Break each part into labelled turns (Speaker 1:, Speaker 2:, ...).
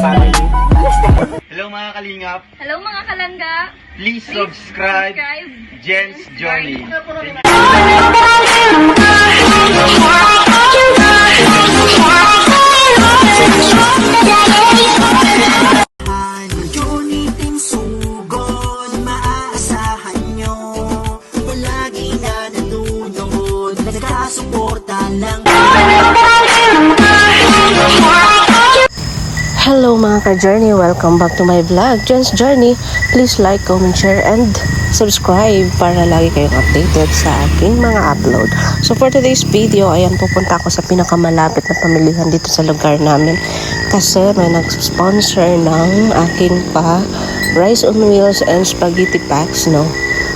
Speaker 1: family. Hello mga kalingap.
Speaker 2: Hello mga kalangga.
Speaker 1: Please subscribe Jen's Journey.
Speaker 3: Uniting sugod, maaasahan nyo. Palagi na nandunod, nagkasuporta lang.
Speaker 4: Hello mga ka-journey, welcome back to my vlog, Jen's Journey. Please like, comment, share, and subscribe para lagi kayong updated sa aking mga upload. So for today's video, ayan, pupunta ako sa pinakamalapit na pamilihan dito sa lugar namin kasi may nag-sponsor ng aking rice on wheels and spaghetti packs, no?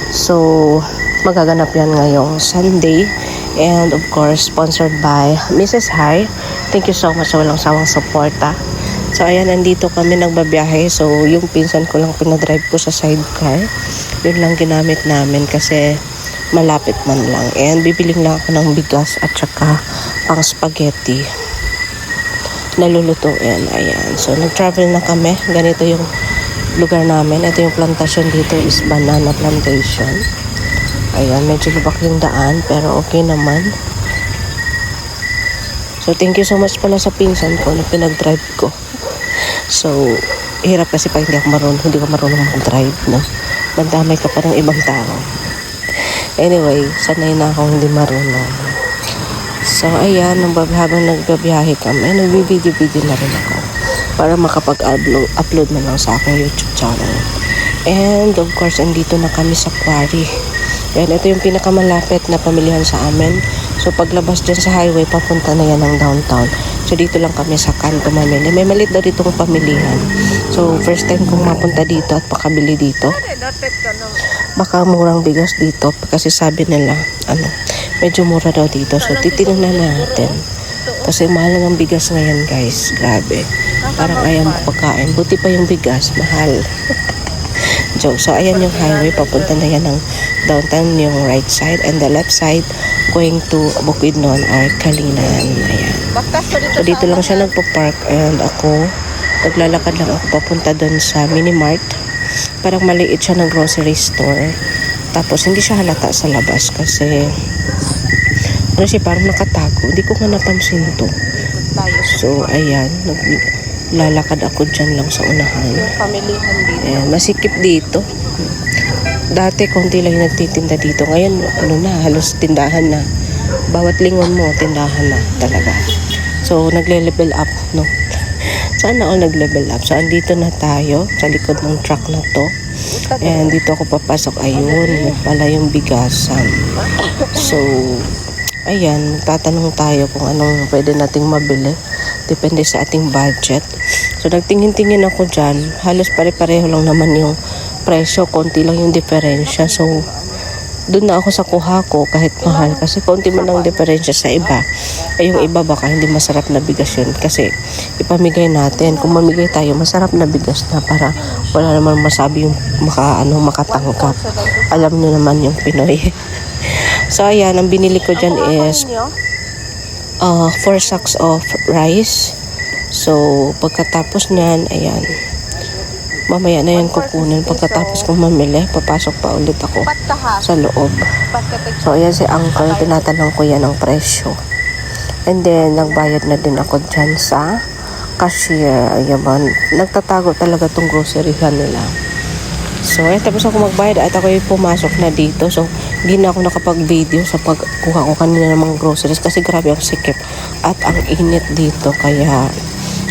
Speaker 4: So magaganap yan ngayong Sunday, and of course sponsored by Mrs. Hai. Thank you so much sa walang sawang suporta. So ayan, nandito kami nagbabiyahe. So yung pinsan ko lang pinadrive ko sa sidecar. Yun lang ginamit namin kasi malapit man lang. And bibiling lang ako ng bigas at saka pang spaghetti na lulutuin. Ayan. So nag-travel na kami. Ganito yung lugar namin. Ito yung plantation dito is banana plantation. Ayan, medyo lubak yung daan pero okay naman. So thank you so much pala sa pinsan ko na pinag-drive ko. So, hirap kasi pag hindi ka marunong mag-drive, no? Magdamay ka pa ng ibang tao. Anyway, sanay na akong hindi marunong. So, ayan, habang nagbabiyahe kami, nagbibideo-video na rin ako para makapag-upload na lang sa aking YouTube channel. And, of course, andito na kami sa quarry. Ayan, ito yung pinakamalapit na pamilihan sa amin. So, paglabas dyan sa highway, papunta na yan ng downtown. So, dito lang kami sa kanto mamili. May maliit daw ditong pamilihan. So, first time kong mapunta dito at makabili dito. Baka murang bigas dito. Kasi sabi nila, medyo mura daw dito. So, titingnan natin. Kasi mahal ng bigas ngayon, guys. Grabe. Parang ayaw pagkain. Buti pa yung bigas, mahal. Joke. So, ayan yung highway. Papunta na yan ng downtown, yung right side. And the left side, going to Bukidnon or Kalinan. Ayan. So, dito lang siya nagpo-park. And ako, naglalakad lang ako papunta doon sa Minimart. Parang maliit siya ng grocery store. Tapos, hindi siya halata sa labas kasi parang nakatago. Hindi ko nga napansin to. So, ayan. Lalakad ako dyan lang sa unahan. Ayan, masikip dito. Dati, konti lang yung nagtitinda dito. Ngayon, halos tindahan na. Bawat lingon mo, tindahan na talaga. So, nagle-level up, no? Sana all nagle-level up. So, andito na tayo sa likod ng truck na to. And dito ako papasok. Ayun, pala yung bigasan. So, ayan, tatanong tayo kung anong pwede nating mabili. Depende sa ating budget. So, nagtingin-tingin ako dyan. Halos pare-pareho lang naman yung presyo. Konti lang yung diferensya. So, doon na ako sa kuha ko kahit mahal. Kasi konti man lang diferensya sa iba. Ay, yung iba baka hindi masarap na bigas yun. Kasi ipamigay natin. Kung mamigay tayo, masarap na bigas na para wala naman masabi yung makatangkap. Alam nyo naman yung Pinoy. So, ayan, ang binili ko dyan is 4 sacks of rice. So, pagkatapos nyan, ayan, mamaya na yan kukunin. Pagkatapos kong mamili, papasok pa ulit ako sa loob. So, ayan si uncle, tinatanong ko yan ang presyo. And then, nagbayad na din ako dyan sa cashier. Ayan ba, nagtatago talaga tong groceryhan nila. So, tapos ako magbayad at ako yung pumasok na dito. So, hindi na ako nakapag-video sa pagkuha ko kanina ng mga groceries kasi grabe ang sikip at ang init dito. Kaya,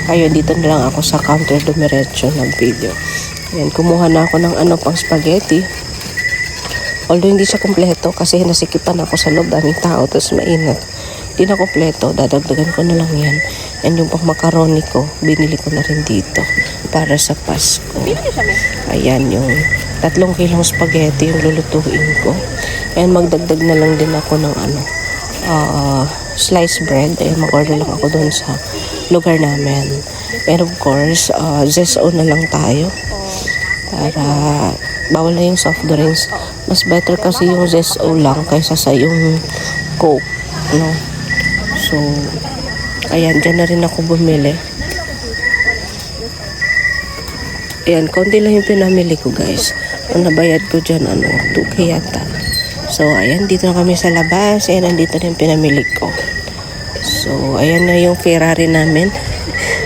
Speaker 4: ayun, dito na lang ako sa counter dumiretso ng video. Ayan, kumuha na ako ng pang spaghetti. Although hindi siya kompleto kasi nasikipan ako sa loob, daming tao, tapos mainit. Hindi na kompleto, dadagdagan ko na lang yan. And yung pang macaroni ko, binili ko na rin dito para sa Pasko. Ayan, yung 3 kilong spaghetti yung lulutuin ko. And magdagdag na lang din ako ng sliced bread. Ayan, mag-order lang ako doon sa lugar namin. And of course, ZSO na lang tayo. Para bawal na yung soft drinks. Mas better kasi yung ZSO lang kaysa sa yung Coke, no? So, ayan, dyan na rin ako bumili. Ayan, konti lang yung pinamili ko guys. Ang nabayad ko dyan, 2K yata. So, ayan, dito na kami sa labas. Ayan, nandito na yung pinamili ko. So, ayan na yung Ferrari namin.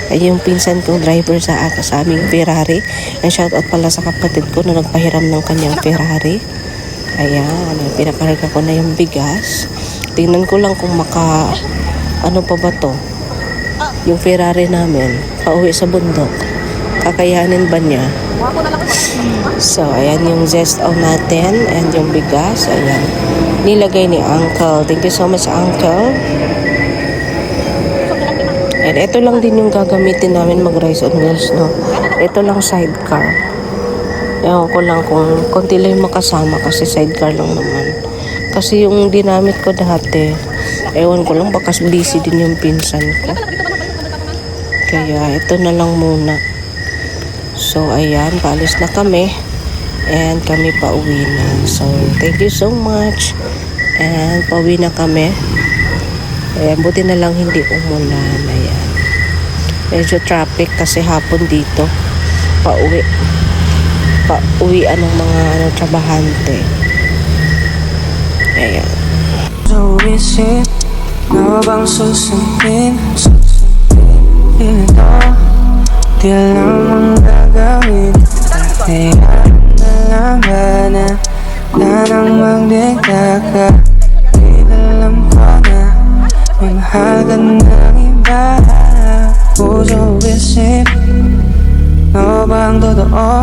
Speaker 4: Ayan yung pinsan kong driver sa aming Ferrari. And shoutout pala sa kapatid ko na nagpahiram ng kanyang Ferrari. Ayan, pinakarga ko na yung bigas. Tingnan ko lang kung ano pa ba to? Yung Ferrari namin, pauwi sa bundok. Kakayanin ba niya? So, ayan yung zest natin and yung bigas. Ayan. Nilagay ni Uncle. Thank you so much, Uncle. And ito lang din yung gagamitin namin mag-rice on wheels, no? Ito lang sidecar. Ewan ko lang kung konti lang yung makasama kasi sidecar lang naman. Kasi yung dinamit ko dati, ewan ko lang, baka busy din yung pinsan ko. Kaya ito na lang muna. So, ayan, paalis na kami. And kami pauwi na. So, thank you so much. And pauwi na kami. Ayan, buti na lang hindi umulan. Ayan. Medyo traffic kasi hapon dito. Pauwian ng mga trabahante. Ayan.
Speaker 2: So isip na bang susundin ito, di alam ang gagawin. Kaya na lang ba na nang magdikta ka? Di alam ko na may mahal ka ng iba. Puso isip na bang totoo?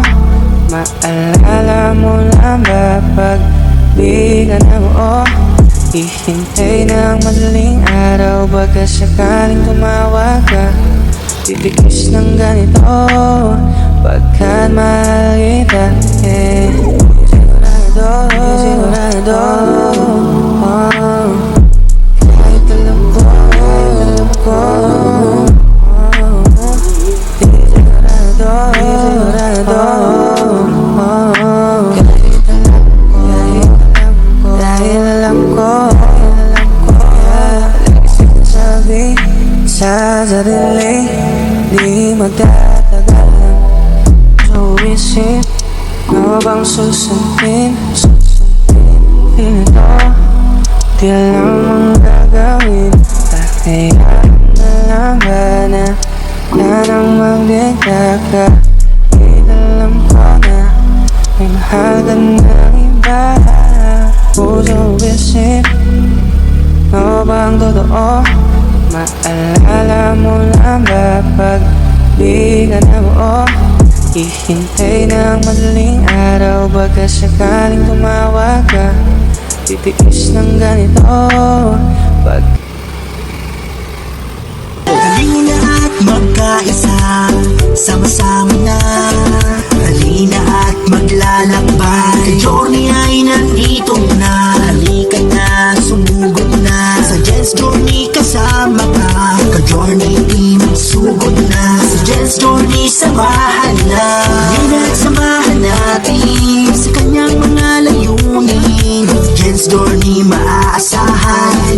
Speaker 2: Maalala mo lang ba pag di ka na buo? Ihintay ng madaling araw, baka sakaling tumawag ka. Titiis ng ganito pagkat mahal kita. Sigurado, kahit alam ko, dahil alam ko, lagi sinasabi sa sarili, di magtatagal. So isip na bang susundin ito, di alam ang gagawin. Kaya na lang ba na nang magdikta ka? Di alam ko na may mahal ka ng iba. Puso isip na bang totoo? Maalala mo lang ba pag di ka na buo? Ihintay ng madaling araw, baka sakaling tumawag ka. Titiis ng ganito pag
Speaker 3: Halina at magkaisa, sama-sama na. Halina at maglalakbay. Journey ay nandito na. Halika na, sumugod na. Sa Jens Journey kasama ka. Ka-journey di magsugod na. Sa Jens Journey samahan na. Halina at samahan natin sa kanyang mga layunin. Jens Journey maaasahan.